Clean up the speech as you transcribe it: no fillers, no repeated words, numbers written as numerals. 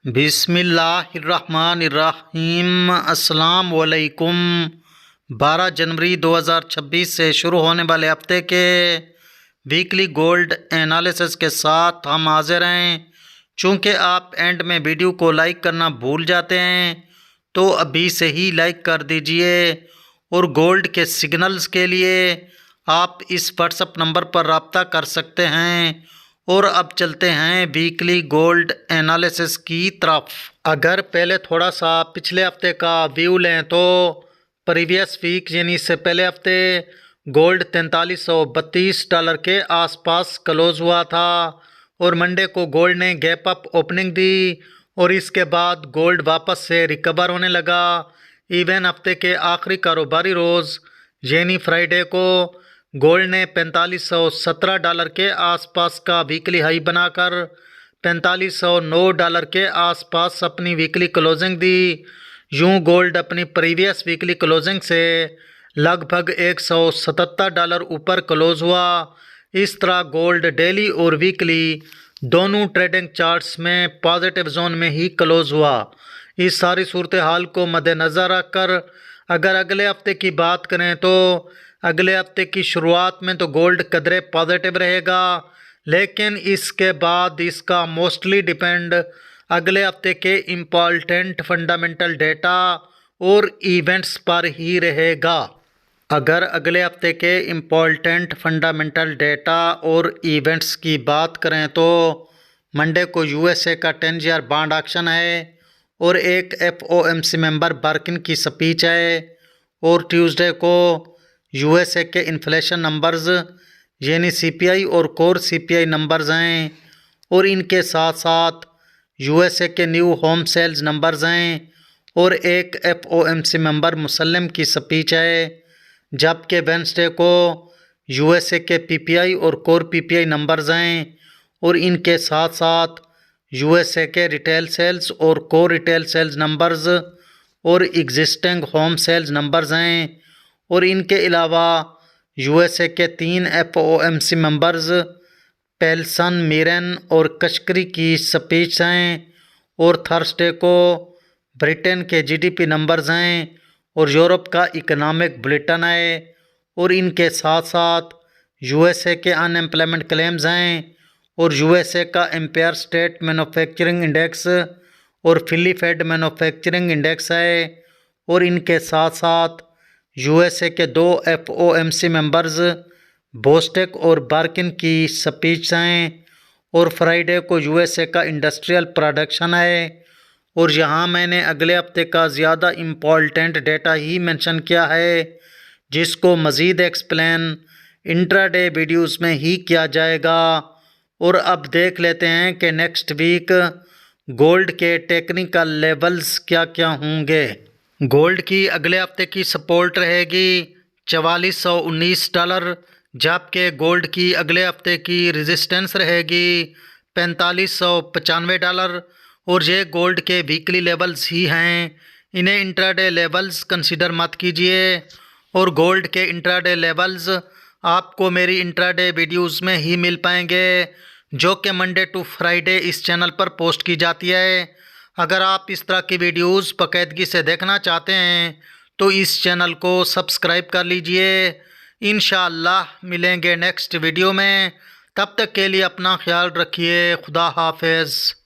बिस्मिल्लाहिर्रहमानिर्रहीम। अस्सलाम वालेकुम। 12 जनवरी 2026 से शुरू होने वाले हफ्ते के वीकली गोल्ड एनालिसिस के साथ हम हाजिर हैं। चूँकि आप एंड में वीडियो को लाइक करना भूल जाते हैं तो अभी से ही लाइक कर दीजिए और गोल्ड के सिग्नल्स के लिए आप इस व्हाट्सएप नंबर पर रब्ता कर सकते हैं। और अब चलते हैं वीकली गोल्ड एनालिसिस की तरफ। अगर पहले थोड़ा सा पिछले हफ्ते का व्यू लें तो प्रीवियस वीक यानी इससे पहले हफ्ते गोल्ड $4332 के आसपास क्लोज हुआ था और मंडे को गोल्ड ने गैप अप ओपनिंग दी और इसके बाद गोल्ड वापस से रिकवर होने लगा। इवन हफ्ते के आखिरी कारोबारी रोज़ यानी फ्राइडे को गोल्ड ने $4517 के आसपास का वीकली हाई बनाकर $4509 के आसपास अपनी वीकली क्लोजिंग दी। यूं गोल्ड अपनी प्रीवियस वीकली क्लोजिंग से लगभग $177 ऊपर क्लोज हुआ। इस तरह गोल्ड डेली और वीकली दोनों ट्रेडिंग चार्ट्स में पॉजिटिव जोन में ही क्लोज हुआ। इस सारी सूरत हाल को मद्देनज़र रखकर अगर अगले हफ्ते की बात करें तो अगले हफ्ते की शुरुआत में तो गोल्ड कदरे पॉजिटिव रहेगा, लेकिन इसके बाद इसका मोस्टली डिपेंड अगले हफ्ते के इम्पॉर्टेंट फंडामेंटल डेटा और इवेंट्स पर ही रहेगा। अगर अगले हफ्ते के इम्पॉर्टेंट फंडामेंटल डेटा और इवेंट्स की बात करें तो मंडे को यूएसए का 10 ईयर बॉन्ड ऑक्शन है और एक एफओएमसी मेंबर बार्किन की स्पीच है और ट्यूसडे को यूएसए के इन्फ्लेशन नंबर्स यानी सीपीआई और कोर सीपीआई नंबर्स हैं और इनके साथ साथ यूएसए के न्यू होम सेल्स नंबर्स हैं और एक एफओएमसी मेंबर मुसल्लम की स्पीच है। जबकि वेडनेसडे को यूएसए के पीपीआई और कोर पीपीआई नंबर्स हैं और इनके साथ साथ यूएसए के रिटेल सेल्स और कोर रिटेल सेल्स नंबर्स और एग्जिस्टिंग होम सेल्स नंबर्स हैं और इनके अलावा यूएसए के 3 एफओएमसी मेंबर्स पेल्सन, मीरन और कश्करी की स्पीच हैं और थर्सडे को ब्रिटेन के जीडीपी नंबर्स हैं और यूरोप का इकोनॉमिक बुलेटिन है और इनके साथ साथ यूएसए के अनएम्प्लॉयमेंट क्लेम्स हैं और यूएसए का एम्पायर स्टेट मैन्युफैक्चरिंग इंडेक्स और फिली फेड मैन्युफैक्चरिंग इंडेक्स है और इनके साथ साथ यूएसए के 2 एफओएमसी मेंबर्स बोस्टेक और बार्किन की स्पीच हैं और फ्राइडे को यूएसए का इंडस्ट्रियल प्रोडक्शन है। और यहाँ मैंने अगले हफ्ते का ज़्यादा इम्पॉर्टेंट डेटा ही मेंशन किया है जिसको मज़ीद एक्सप्लेन इंट्राडे वीडियोस में ही किया जाएगा। और अब देख लेते हैं कि नेक्स्ट वीक गोल्ड के टेक्निकल लेवल्स क्या क्या होंगे। गोल्ड की अगले हफ्ते की सपोर्ट रहेगी $4419, जबकि गोल्ड की अगले हफ्ते की रेजिस्टेंस रहेगी $4595 और ये गोल्ड के वीकली लेवल्स ही हैं। इन्हें इंट्राडे लेवल्स कंसीडर मत कीजिए और गोल्ड के इंट्राडे लेवल्स आपको मेरी इंट्राडे वीडियोस में ही मिल पाएंगे जो कि मंडे टू फ्राइडे इस चैनल पर पोस्ट की जाती है। अगर आप इस तरह की वीडियोस बाकायदगी से देखना चाहते हैं तो इस चैनल को सब्सक्राइब कर लीजिए। इंशाअल्लाह मिलेंगे नेक्स्ट वीडियो में, तब तक के लिए अपना ख्याल रखिए। खुदा हाफिज़।